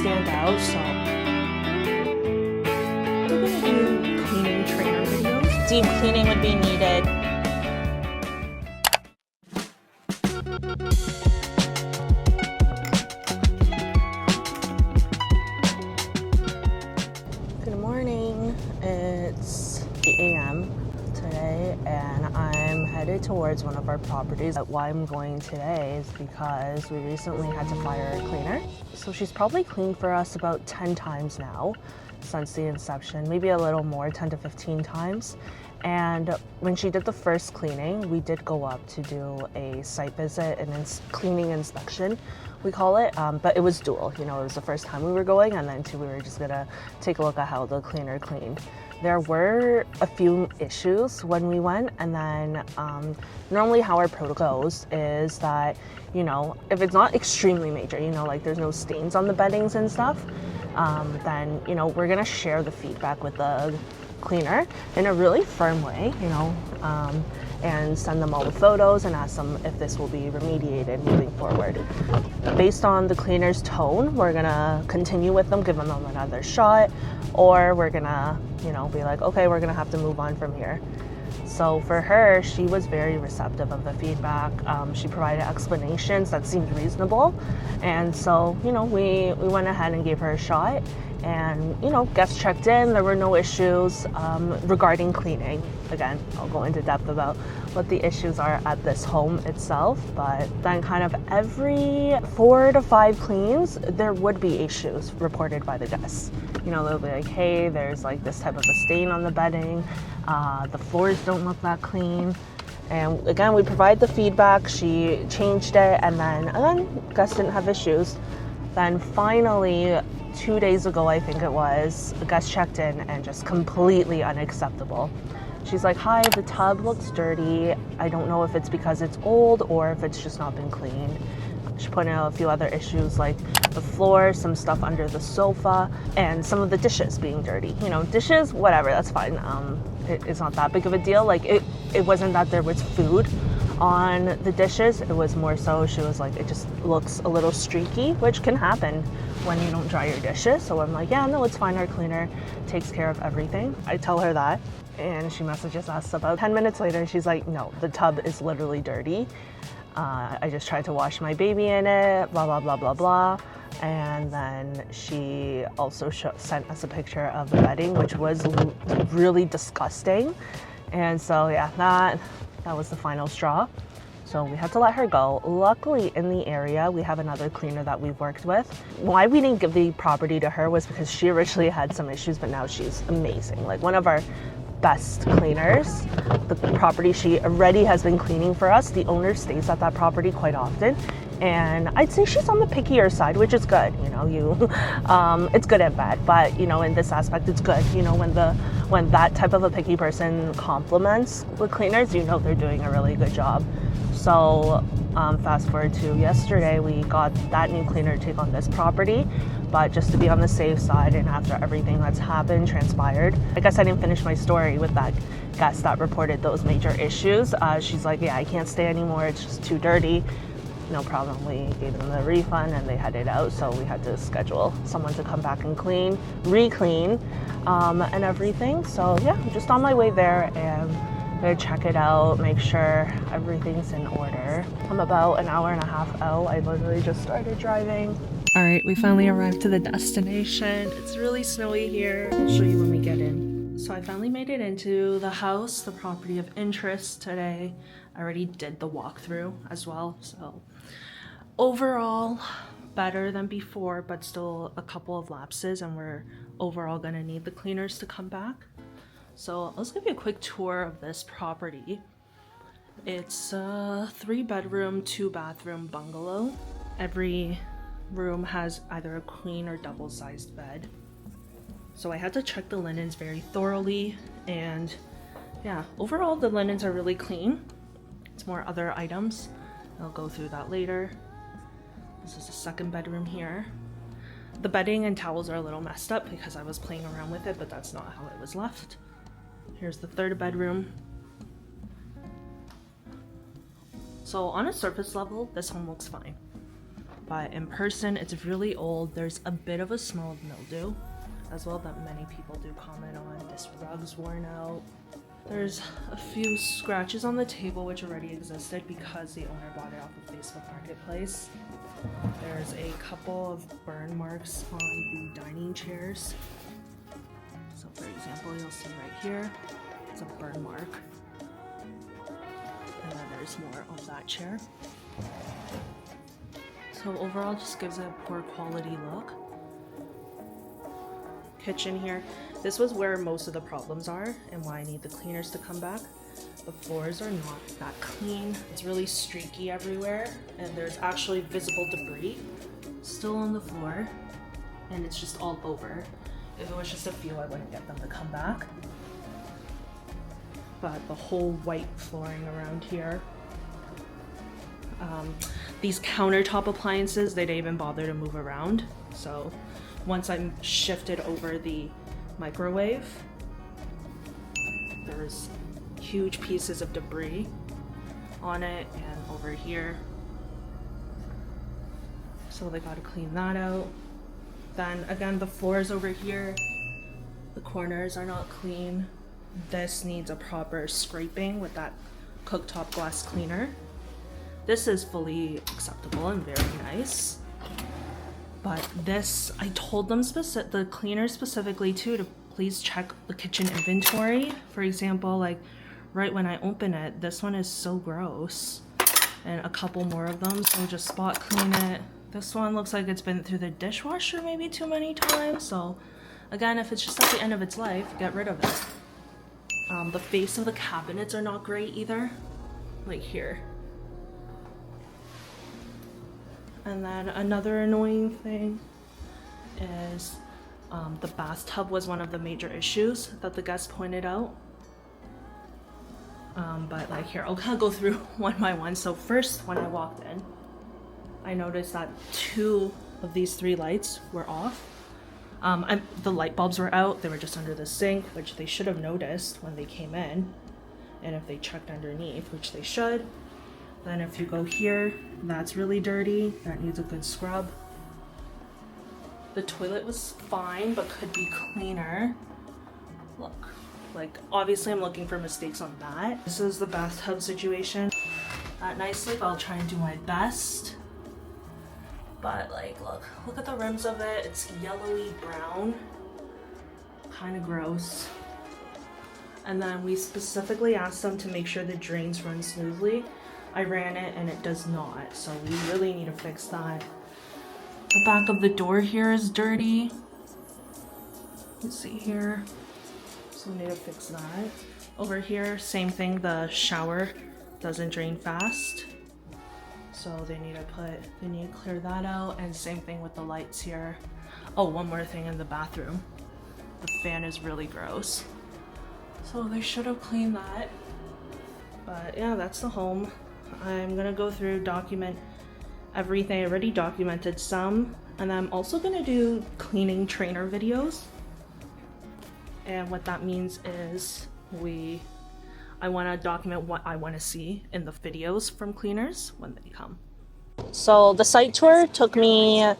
standout, so we're gonna do cleaning trainer videos. Deep cleaning would be needed. Good morning. It's 8 a.m. today and I'm headed towards one of our properties. Why I'm going today is because we recently had to fire a cleaner. So she's probably cleaned for us about 10 times now since the inception, maybe a little more, 10 to 15 times. And when she did the first cleaning, we did go up to do a site visit and cleaning inspection, we call it, but it was dual. You know, it was the first time we were going, and then we were just gonna take a look at how the cleaner cleaned. There were a few issues when we went, and then normally how our protocol goes is that, you know, if it's not extremely major, you know, like there's no stains on the beddings and stuff, then, you know, we're gonna share the feedback with the cleaner in a really firm way, you know, and send them all the photos and ask them if this will be remediated moving forward. Based on the cleaner's tone, we're gonna continue with them, give them another shot, or we're gonna, you know, be like, okay, we're gonna have to move on from here. So for her, she was very receptive of the feedback. She provided explanations that seemed reasonable. And so, you know, we went ahead and gave her a shot. And, you know, guests checked in. There were no issues regarding cleaning. Again, I'll go into depth about what the issues are at this home itself. But then kind of every 4 to 5 cleans, there would be issues reported by the guests. You know, they'll be like, hey, there's like this type of a stain on the bedding. The floors don't look that clean. And again, we provide the feedback. She changed it, and then again, guests didn't have issues. Then finally, 2 days ago, I think it was, a guest checked in and just completely unacceptable. She's like, hi, the tub looks dirty. I don't know if it's because it's old or if it's just not been cleaned. She pointed out a few other issues like the floor, some stuff under the sofa, and some of the dishes being dirty. You know, dishes, whatever, that's fine. It's not that big of a deal. Like it wasn't that there was food on the dishes. It was more so she was like, it just looks a little streaky, which can happen when you don't dry your dishes. So I'm like, yeah, no, it's fine. Our cleaner takes care of everything. I tell her that, and she messages us about 10 minutes later. She's like, no, the tub is literally dirty. I just tried to wash my baby in it, blah, blah, blah, blah, blah. And then she also sent us a picture of the bedding, which was really disgusting. And so yeah, that was the final straw. So we had to let her go. Luckily in the area, we have another cleaner that we've worked with. Why we didn't give the property to her was because she originally had some issues, but now she's amazing. Like one of our best cleaners. The property she already has been cleaning for us. The owner stays at that property quite often. And I'd say she's on the pickier side, which is good. You know, it's good and bad, but you know, in this aspect, it's good. You know, when that type of a picky person compliments the cleaners, you know they're doing a really good job. So fast forward to yesterday, we got that new cleaner to take on this property, but just to be on the safe side and after everything that's happened, transpired. I guess I didn't finish my story with that guest that reported those major issues. She's like, yeah, I can't stay anymore. It's just too dirty. No problem. We gave them the refund and they headed out. So we had to schedule someone to come back and clean, re-clean, and everything. So yeah, I'm just on my way there and I'm gonna check it out, make sure everything's in order. I'm about an hour and a half out. I literally just started driving. All right, we finally arrived to the destination. It's really snowy here. I'll show you when we get in. So I finally made it into the house, the property of interest today. I already did the walkthrough as well. So overall, better than before, but still a couple of lapses, and we're overall gonna need the cleaners to come back. So let's give you a quick tour of this property. It's a 3-bedroom, 2-bathroom bungalow. Every room has either a queen or double-sized bed. So I had to check the linens very thoroughly, and yeah, overall the linens are really clean. It's more other items. I'll go through that later. This is the 2nd bedroom here. The bedding and towels are a little messed up because I was playing around with it, but that's not how it was left. Here's the 3rd bedroom. So on a surface level, this home looks fine. but in person it's really old. There's a bit of a smell of mildew as well that many people do comment on. This rug's worn out. There's a few scratches on the table which already existed because the owner bought it off of Facebook Marketplace. There's a couple of burn marks on the dining chairs. So for example, you'll see right here, it's a burn mark. And then there's more of that chair. So overall, just gives it a poor quality look. Kitchen here. This was where most of the problems are and why I need the cleaners to come back. The floors are not that clean. It's really streaky everywhere, and there's actually visible debris still on the floor, and it's just all over. If it was just a few, I wouldn't get them to come back. But the whole white flooring around here. These countertop appliances, they didn't even bother to move around. So once I shifted over the microwave, there's huge pieces of debris on it and over here. So they gotta clean that out. Then again, the floors over here, the corners are not clean. This needs a proper scraping with that cooktop glass cleaner. This is fully acceptable and very nice. But this, I told them the cleaner specifically too, to please check the kitchen inventory. For example, like right when I open it, this one is so gross. And a couple more of them, so just spot clean it. This one looks like it's been through the dishwasher maybe too many times. So again, if it's just at the end of its life, get rid of it. The face of the cabinets are not great either, like here. And then another annoying thing is the bathtub was one of the major issues that the guests pointed out. But like here, I'll kind of go through one by one. So first, when I walked in, I noticed that 2 of these 3 lights were off. The light bulbs were out. They were just under the sink, which they should have noticed when they came in. And if they checked underneath, which they should. Then if you go here, that's really dirty. That needs a good scrub. The toilet was fine, but could be cleaner. Look, like obviously I'm looking for mistakes on that. This is the bathtub situation. Not nicely, but I'll try and do my best. But like, look at the rims of it. It's yellowy brown, kind of gross. And then we specifically asked them to make sure the drains run smoothly. I ran it and it does not, so we really need to fix that. The back of the door here is dirty. Let's see here. So we need to fix that. Over here, same thing, the shower doesn't drain fast. So they need to clear that out, and same thing with the lights here. Oh, one more thing in the bathroom. The fan is really gross. So they should have cleaned that. But yeah, that's the home. I'm gonna go through, document everything. I already documented some, and I'm also gonna do cleaning trainer videos. And what that means is I want to document what I want to see in the videos from cleaners when they come. So the site tour took me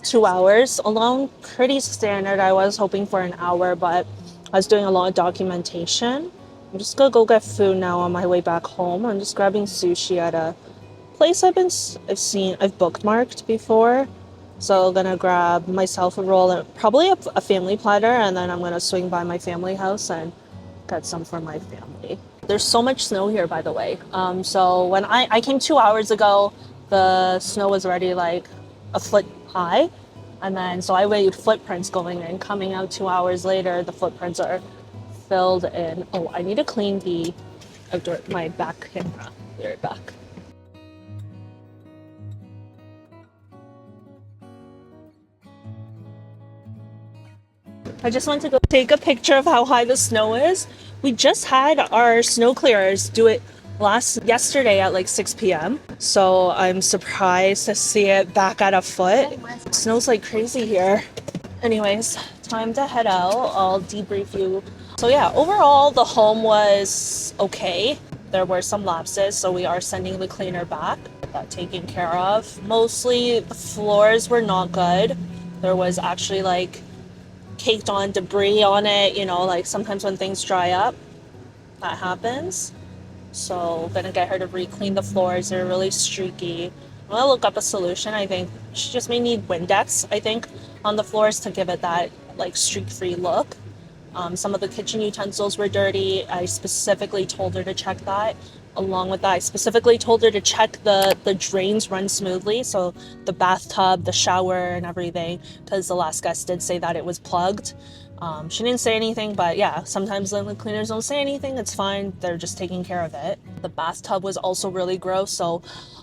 2 hours alone, pretty standard. I was hoping for an hour, but I was doing a lot of documentation. I'm just gonna go get food now on my way back home. I'm just grabbing sushi at a place I've bookmarked before. So I'm gonna grab myself a roll and probably a family platter, and then I'm gonna swing by my family house and get some for my family. There's so much snow here, by the way. So when I came 2 hours ago, the snow was already like a foot high. And then, so I waited footprints going in. Coming out 2 hours later, the footprints are filled in. Oh, I need to clean my back camera. Be right back. I just want to go take a picture of how high the snow is. We just had our snow clearers do it yesterday at like 6 p.m. So I'm surprised to see it back at a foot. It snows like crazy here. Anyways, time to head out. I'll debrief you. So yeah, overall the home was okay. There were some lapses, so we are sending the cleaner back. get that taken care of. Mostly the floors were not good. There was actually like caked on debris on it, you know, like sometimes when things dry up, that happens. So gonna get her to re-clean the floors. They're really streaky. I'm gonna look up a solution. I think she just may need Windex, I think, on the floors to give it that like streak-free look. Some of the kitchen utensils were dirty. I specifically told her to check that. Along with that, I specifically told her to check the drains run smoothly. So the bathtub, the shower and everything, because the last guest did say that it was plugged. She didn't say anything, but yeah, sometimes the cleaners don't say anything. It's fine. They're just taking care of it. The bathtub was also really gross. So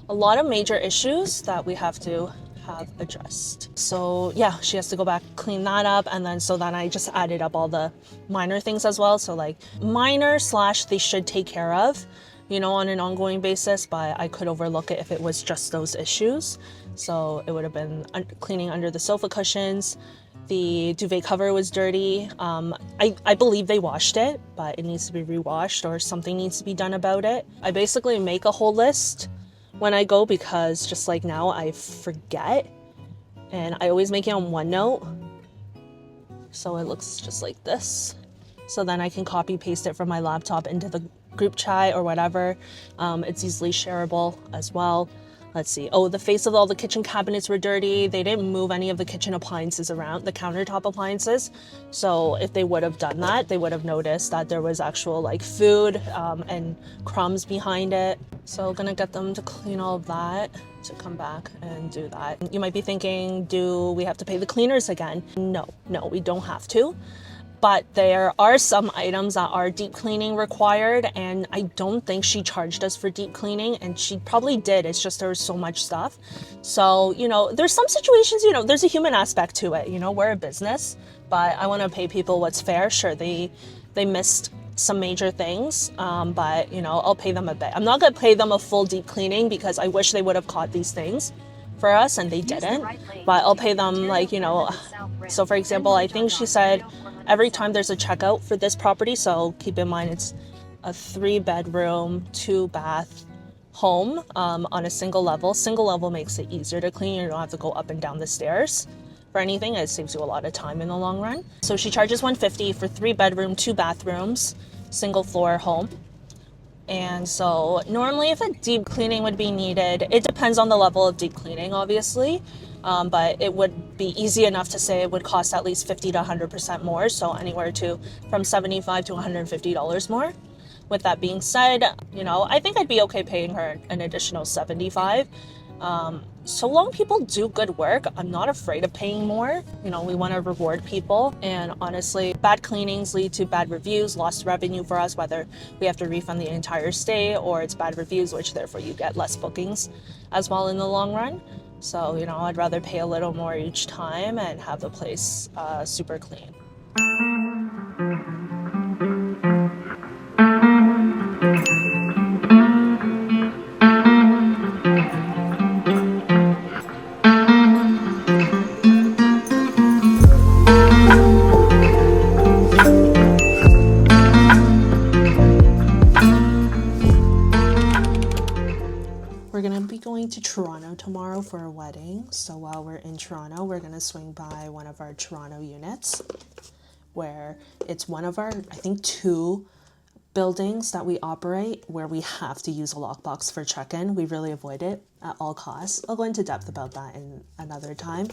a lot of major issues that we have to have addressed. So yeah, she has to go back, clean that up. And then so then I just added up all the minor things as well. So like minor / they should take care of, you know, on an ongoing basis, but I could overlook it if it was just those issues. So it would have been cleaning under the sofa cushions. The duvet cover was dirty. I believe they washed it, but it needs to be rewashed or something needs to be done about it. I basically make a whole list when I go because just like now I forget, and I always make it on OneNote. So it looks just like this. So then I can copy paste it from my laptop into the group chat or whatever. It's easily shareable as well. Let's see. Oh, the face of all the kitchen cabinets were dirty. They didn't move any of the kitchen appliances around, the countertop appliances. So if they would have done that, they would have noticed that there was actual like food and crumbs behind it. So gonna get them to clean all of that to come back and do that. You might be thinking, do we have to pay the cleaners again? No, we don't have to. But there are some items that are deep cleaning required, and I don't think she charged us for deep cleaning, and she probably did. It's just there was so much stuff. So, you know, there's some situations, you know, there's a human aspect to it. You know, we're a business, but I want to pay people what's fair. Sure, they missed some major things, but, you know, I'll pay them a bit. I'm not going to pay them a full deep cleaning because I wish they would have caught these things for us, and they didn't. But I'll pay them like, you know, so for example, I think she said every time there's a checkout for this property, so keep in mind it's a 3-bedroom, 2-bath home on a single level. Single level makes it easier to clean. You don't have to go up and down the stairs for anything. It saves you a lot of time in the long run. So she charges $150 for 3-bedroom, 2 bathrooms, single floor home. And so normally if a deep cleaning would be needed, it depends on the level of deep cleaning, obviously. But it would be easy enough to say it would cost at least 50 to 100% more. So anywhere from $75 to $150 more. With that being said, you know, I think I'd be okay paying her an additional $75. So long people do good work, I'm not afraid of paying more. You know, we want to reward people. And honestly, bad cleanings lead to bad reviews, lost revenue for us, whether we have to refund the entire stay or it's bad reviews, which therefore you get less bookings as well in the long run. So, you know, I'd rather pay a little more each time and have the place super clean. We're gonna be going to Toronto tomorrow for a wedding. So while we're in Toronto, we're gonna swing by one of our Toronto units where it's one of our, I think, 2 buildings that we operate where we have to use a lockbox for check-in. We really avoid it at all costs. I'll go into depth about that in another time.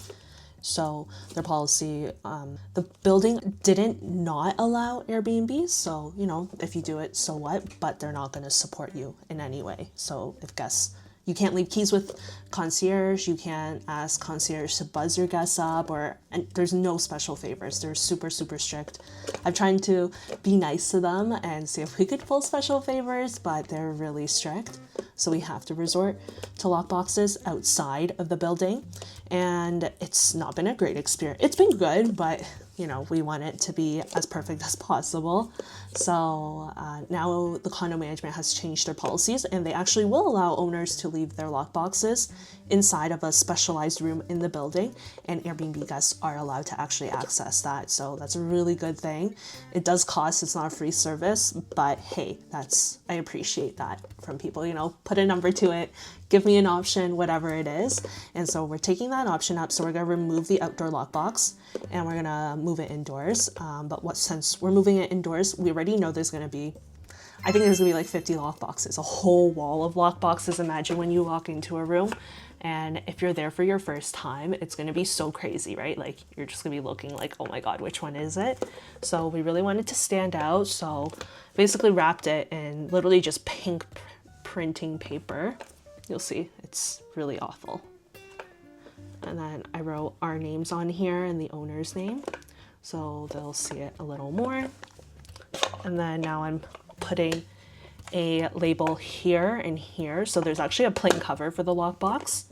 So their policy, the building didn't not allow Airbnb. So, you know, if you do it, so what? But they're not gonna support you in any way. So if guests, you can't leave keys with concierge, you can't ask concierge to buzz your guests up, and there's no special favors. They're super, super strict. I'm trying to be nice to them and see if we could pull special favors, but they're really strict. So we have to resort to lockboxes outside of the building. And it's not been a great experience. It's been good, but you know, we want it to be as perfect as possible. So now the condo management has changed their policies, and they actually will allow owners to leave their lockboxes inside of a specialized room in the building, and Airbnb guests are allowed to actually access that. So that's a really good thing. It does cost, it's not a free service, but hey, I appreciate that from people, you know, put a number to it, give me an option, whatever it is. And so we're taking that option up. So we're gonna remove the outdoor lockbox and we're gonna move it indoors. Since we're moving it indoors, we already know there's gonna be, I think there's gonna be like 50 lockboxes, a whole wall of lockboxes. Imagine when you walk into a room, and if you're there for your first time, it's gonna be so crazy, right? Like you're just gonna be looking like, oh my God, which one is it? So we really wanted to stand out. So basically wrapped it in literally just pink printing paper. You'll see, it's really awful. And then I wrote our names on here and the owner's name, so they'll see it a little more. And then now I'm putting a label here and here. So there's actually a plain cover for the lockbox.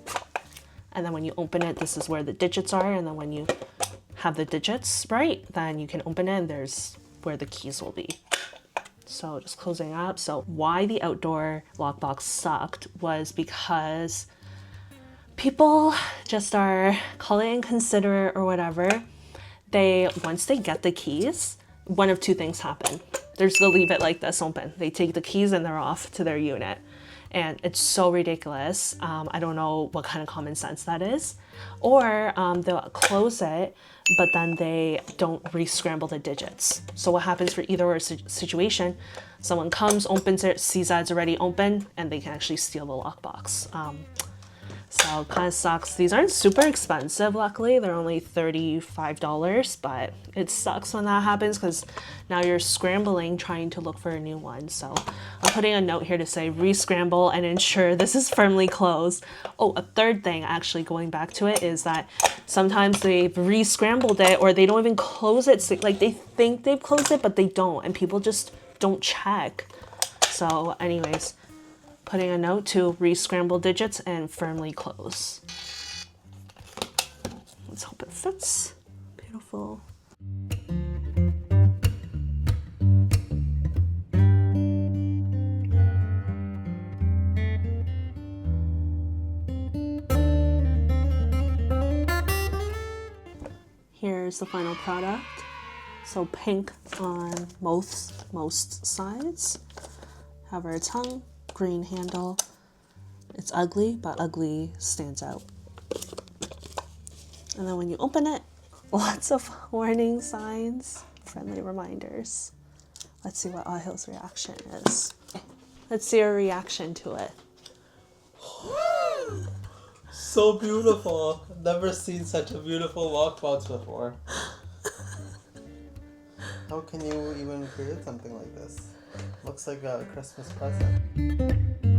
And then when you open it, this is where the digits are. And then when you have the digits right, then you can open it and there's where the keys will be. So just closing up. So why the outdoor lockbox sucked was because people just are, call it inconsiderate or whatever. Once they get the keys, one of two things happen. They're just gonna leave it like this open. They take the keys and they're off to their unit. And it's so ridiculous. I don't know what kind of common sense that is. Or they'll close it, but then they don't re-scramble the digits. So what happens for either or situation, someone comes, opens it, sees that it's already open, and they can actually steal the lockbox. So it kind of sucks. These aren't super expensive, luckily. They're only $35, but it sucks when that happens because now you're scrambling trying to look for a new one. So I'm putting a note here to say re-scramble and ensure this is firmly closed. Oh, a third thing actually going back to it is that sometimes they've re-scrambled it or they don't even close it. So, like they think they've closed it, but they don't, and people just don't check. So anyways, putting a note to re-scramble digits and firmly close. Let's hope it fits. Beautiful. Here's the final product. So pink on most sides. Have our tongue. Green handle. It's ugly, but ugly stands out. And then when you open it, lots of warning signs, friendly reminders. Let's see what Ahil's reaction is. Let's see her reaction to it. So beautiful. Never seen such a beautiful lockbox before. How can you even create something like this? Looks like a Christmas present.